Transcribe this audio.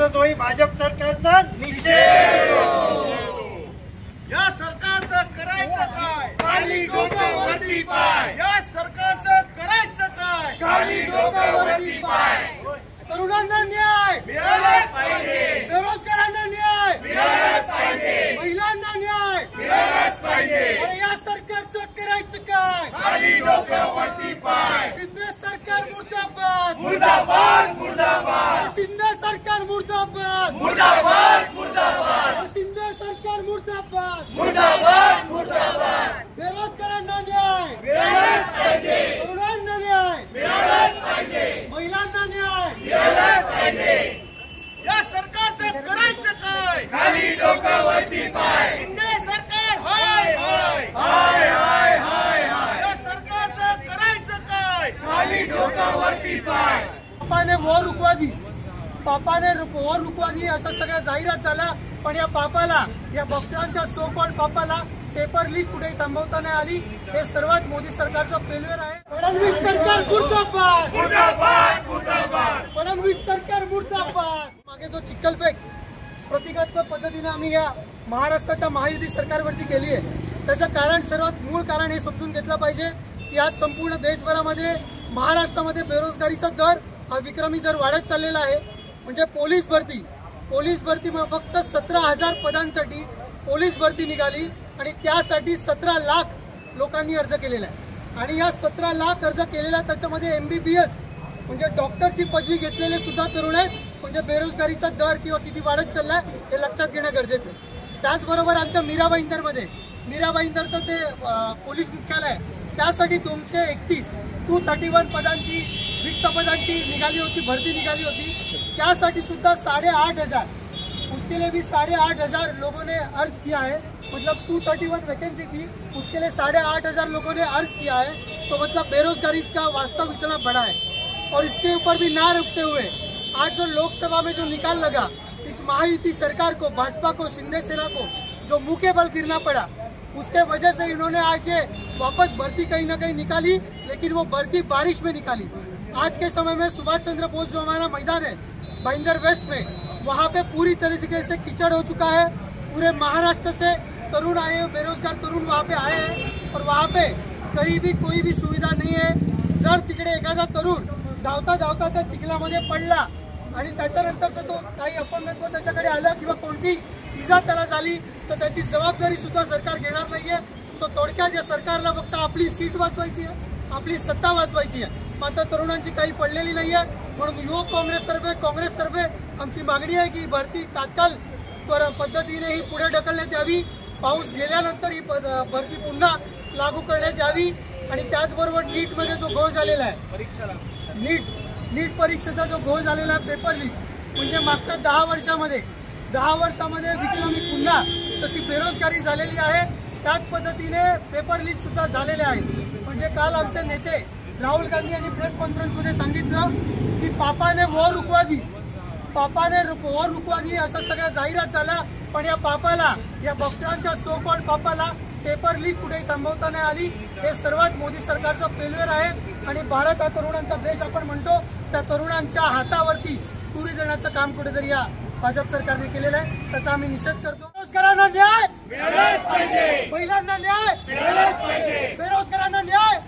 देशद्रोही भाजप सरकारचा निषेध। या सरकारचं करायचं काय? खाली डोक्यावरती पाय। या सरकारचं करायचं काय? खाली डोक्यावरती पाय। तरुणांना न्याय मिळालाच पाहिजे, बेरोजगारांना न्याय मिळालाच पाहिजे, महिलांना न्याय मिळालाच पाहिजे। अरे या सरकारचं करायचं काय? खाली डोक्यावरती पाय। शिंदे सरकार मुर्दाबाद, मुर्दाबाद मुर्दाबाद शिंदे सरकार मुर्दाबाद, मुर्दाबाद मुर्दाबाद शिंदे सरकार मुर्दाबाद। मुर्दाबाद मुर्दाबाद। बेरोजगारांना न्याय मिळालाच पाहिजे, तरुणांना न्याय मिळालाच पाहिजे, महिलांना न्याय मिळालाच पाहिजे। या सरकारचं करायचं काय? खाली डोक्यावरती पाय। शिंदे सरकार हाय हाय हाय हाय हाय हाय। या सरकारचं करायचं काय? खाली डोक्यावरती पाय। पापाने वॉर रुकवा दी, पापाने वॉर रुकवा दी असं सगळं जाहिरात झाला, पण या पापाला, या भक्तांच्या सो कॉल्ड पापाला पेपर लीक कुठेही थांबवता नाही आली। हे सर्वात मोदी सरकारचं फेल्युअर आहे। फडणवीस सरकार मुर्दाबाद, मुर्दाबाद मुर्दाबाद। फडणवीस सरकार मुर्दाबाद। मागे जो चिखलफेक प्रतिकात्मक पद्धतीने आम्ही या महाराष्ट्राच्या महायुती सरकारवरती केली आहे, त्याचं कारण, सर्वात मूळ कारण हे समजून घेतलं पाहिजे की आज संपूर्ण देशभरामध्ये, महाराष्ट्रामध्ये बेरोजगारीचा दर हा विक्रमी दर वाढत चाललेला आहे। म्हणजे पोलीस भरती फक्त 17,000 पदांसाठी पोलीस भरती निघाली आणि त्यासाठी 17 लाख लोकांनी अर्ज केलेला आहे। आणि या 17 लाख अर्ज केलेला, त्याच्यामध्ये MBBS म्हणजे डॉक्टरची पदवी घेतलेले सुद्धा तरुण आहेत। म्हणजे बेरोजगारीचा दर किंवा किती वाढत चाललाय हे लक्षात घेणं गरजेचं आहे। त्याचबरोबर आमच्या मीराबाई इंदरचं ते पोलीस मुख्यालय आहे, त्यासाठी 231 पदांची, रिक्त पदांची निघाली होती, भरती निघाली होती। त्यासाठी सुद्धा 8,500, उसके लिए भी 8,500 लोगों ने अर्ज किया है। मतलब 231 वैकेंसी थी, उसके लिए 8,500 लोगों ने अर्ज किया है। तो मतलब बेरोजगारी का वास्तव इतना बड़ा है। और इसके ऊपर भी ना रुकते हुए आज जो लोकसभा में जो निकाल लगा, इस महायुति सरकार को, भाजपा को, शिंदे सेना को जो मुंह के बल गिरना पड़ा, उसके वजह से इन्होंने आज ये वापस भर्ती कहीं ना कहीं निकाली, लेकिन वो भर्ती बारिश में निकाली। आज के समय में सुभाष चंद्र बोस जो हमारा मैदान है भाईंदर वेस्ट में, वहाँ पे पूरी तरीके से कीचड़ हो चुका है। पूरे महाराष्ट्र से तरुण आए हैं, बेरोजगार तरुण वहाँ पे आए हैं, और वहाँ पे कहीं भी कोई भी सुविधा नहीं है। जर तिकडे एखादा तरुण धावता धावता त्या चिखलामध्ये पडला आणि त्याच्यानंतर तो काही अपंगत्व त्याच्याकडे आलं किंवा कोणती इजा त्याला झाली, तर त्याची जबाबदारी सुद्धा सरकार घेणार नाहीये। सो थोडक्यात या सरकारला फक्त आपली सीट वाचवायची आहे, आपली सत्ता वाचवायची आहे, मात्र तरुणांची काही पडलेली नाहीये। म्हणून युवक काँग्रेसतर्फे आमची मागणी आहे की भरती तात्काळ पद्धतीने ही पुढे ढकलण्यात यावी, पाऊस गेल्यानंतर ही भरती पुन्हा लागू करण्यात यावी। आणि त्याचबरोबर नीटमध्ये जो घोळ झालेला आहे, नीट परीक्षेचा जो घोळ झालेला आहे, पेपर लीक, म्हणजे मागच्या 10 वर्षामध्ये विक्रमी पुन्हा तशी बेरोजगारी झालेली आहे, त्याच पद्धतीने पेपर लीक सुद्धा झालेले आहेत। म्हणजे काल आमचे नेते राहुल गांधी यांनी प्रेस कॉन्फरन्समध्ये सांगितलं की पापाने वॉर रुकवा दी असं सगळं जाहिरात झाला, पण या पापाला, या भक्तांच्या सो कॉल्ड पापाला पेपर लीक कुठेही थांबवता नाही आली। हे सर्वात मोदी सरकारचं फेल्युअर आहे। आणि भारत हा तरुणांचा देश आपण म्हणतो, त्या तरुणांच्या हातावरती तुरी देण्याचं काम कुठेतरी या भाजप सरकारने केलेलं आहे, त्याचा आम्ही निषेध करतो। बेरोजगारांना न्याय मिळालाच पाहिजे, महिलांना न्याय मिळालाच पाहिजे, बेरोजगारांना न्याय